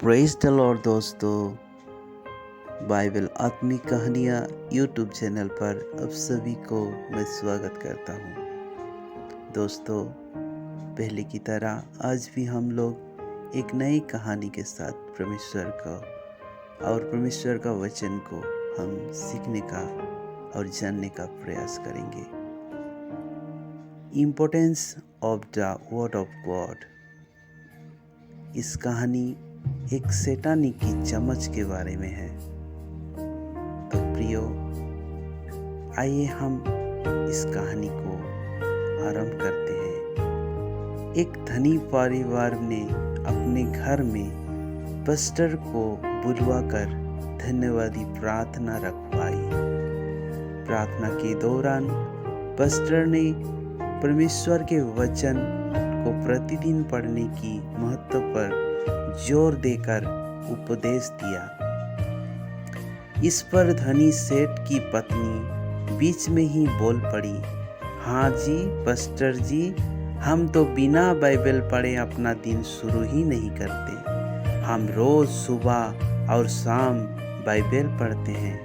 Praise the Lord दोस्तों। Bible आत्मिक कहानियाँ यूट्यूब चैनल पर आप सभी को मैं स्वागत करता हूँ। दोस्तों, पहले की तरह आज भी हम लोग एक नई कहानी के साथ परमेश्वर का वचन को हम सीखने का और जानने का प्रयास करेंगे। Importance of the word of God. इस कहानी एक शैतानी की चमच के बारे में है। तो प्रियो, आइए हम इस कहानी को आरंभ करते हैं। एक धनी परिवार ने अपने घर में पास्टर को बुलवाकर धन्यवादी प्रार्थना रखवाई। प्रार्थना के दौरान पास्टर ने परमेश्वर के वचन को प्रतिदिन पढ़ने की महत्व पर जोर देकर उपदेश दिया। इस पर धनी सेठ की पत्नी बीच में ही बोल पड़ी, हाँ जी पास्टर जी, हम तो बिना बाइबल पढ़े अपना दिन शुरू ही नहीं करते। हम रोज सुबह और शाम बाइबल पढ़ते हैं।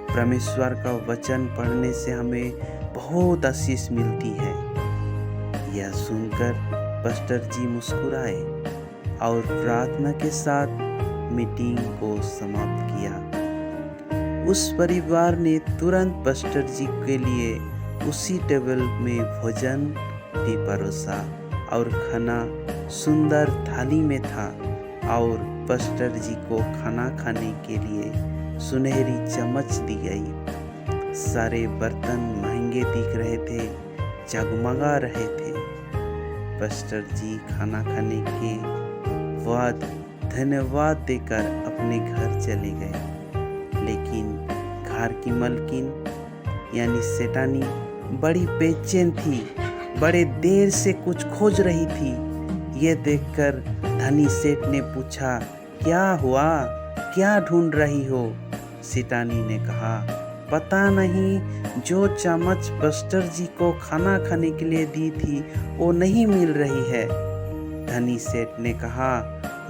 परमेश्वर का वचन पढ़ने से हमें बहुत आशीष मिलती है। यह सुनकर पास्टर जी मुस्कुराए और प्रार्थना के साथ मीटिंग को समाप्त किया। उस परिवार ने तुरंत पास्टर जी के लिए उसी टेबल में भोजन भी परोसा और खाना सुंदर थाली में था और पास्टर जी को खाना खाने के लिए सुनहरी चम्मच दी गई। सारे बर्तन महंगे दिख रहे थे, जगमगा रहे थे। पास्टर जी खाना खाने के बाद धन्यवाद देकर अपने घर चले गए। लेकिन घर की मालकिन यानी सेठानी बड़ी बेचैन थी, बड़े देर से कुछ खोज रही थी। ये देखकर धनी सेठ ने पूछा, क्या हुआ, क्या ढूंढ रही हो? सेठानी ने कहा, पता नहीं, जो चम्मच पास्टर जी को खाना खाने के लिए दी थी वो नहीं मिल रही है। धनी सेठ ने कहा,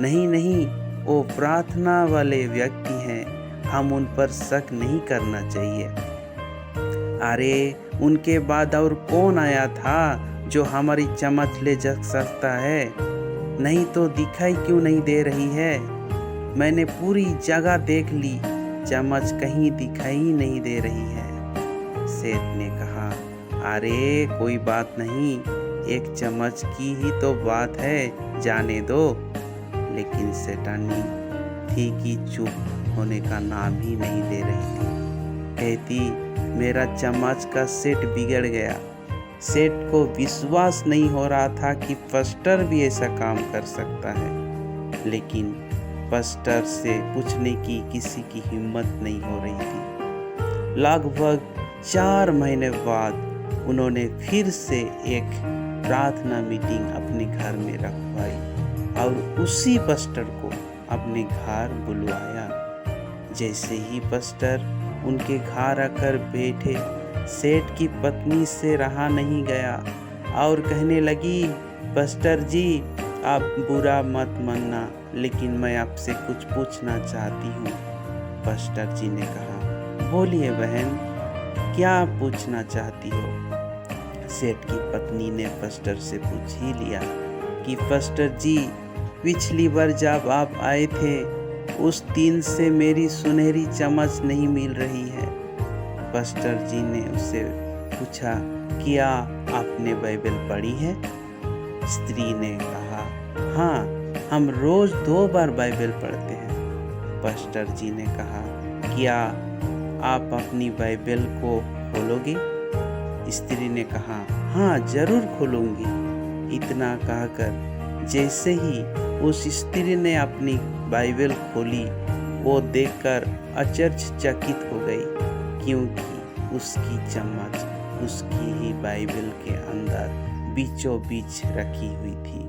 नहीं नहीं, वो प्रार्थना वाले व्यक्ति हैं, हम उन पर शक नहीं करना चाहिए। अरे उनके बाद और कौन आया था जो हमारी चम्मच ले जा सकता है? नहीं तो दिखाई क्यों नहीं दे रही है? मैंने पूरी जगह देख ली, चम्मच कहीं दिखाई नहीं दे रही है। सेठ ने कहा, अरे कोई बात नहीं, एक चम्मच की ही तो बात है, जाने दो। लेकिन सेठानी थी कि चुप होने का नाम ही नहीं ले रही थी। कहती, मेरा चम्मच का सेट बिगड़ गया। सेठ को विश्वास नहीं हो रहा था कि पास्टर भी ऐसा काम कर सकता है, लेकिन पास्टर से पूछने की किसी की हिम्मत नहीं हो रही थी। लगभग 4 महीने बाद उन्होंने फिर से एक प्रार्थना मीटिंग अपने घर में रखवाई और उसी पास्टर को अपने घर बुलवाया। जैसे ही पास्टर उनके घर आकर बैठे, सेठ की पत्नी से रहा नहीं गया और कहने लगी, पास्टर जी आप बुरा मत मानना, लेकिन मैं आपसे कुछ पूछना चाहती हूँ। पास्टर जी ने कहा, बोलिए बहन, क्या पूछना चाहती हो? सेठ की पत्नी ने पास्टर से पूछ ही लिया कि पास्टर जी, पिछली बार जब आप आए थे उस दिन से मेरी सुनहरी चम्मच नहीं मिल रही है। पास्टर जी ने उससे पूछा, क्या आपने बाइबल पढ़ी है? स्त्री ने कहा, हाँ, हम रोज 2 बार बाइबल पढ़ते हैं। पास्टर जी ने कहा, क्या आप अपनी बाइबल को खोलोगे? स्त्री ने कहा, हाँ जरूर खोलूंगी। इतना कहकर जैसे ही उस स्त्री ने अपनी बाइबल खोली, वो देखकर आश्चर्यचकित हो गई, क्योंकि उसकी चम्मच उसकी ही बाइबल के अंदर बीचों बीच रखी हुई थी।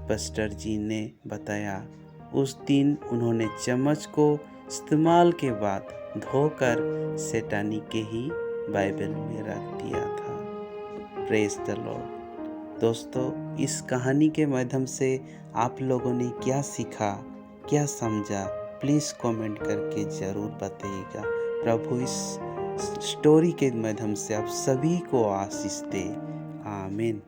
पास्टर जी ने बताया, उस दिन उन्होंने चम्मच को इस्तेमाल के बाद धोकर सेठानी के ही बाइबल में रख दिया था। Praise the Lord. दोस्तों, इस कहानी के माध्यम से आप लोगों ने क्या सीखा, क्या समझा, प्लीज़ कमेंट करके ज़रूर बताइएगा। प्रभु इस स्टोरी के माध्यम से आप सभी को आशीष दे। आमीन।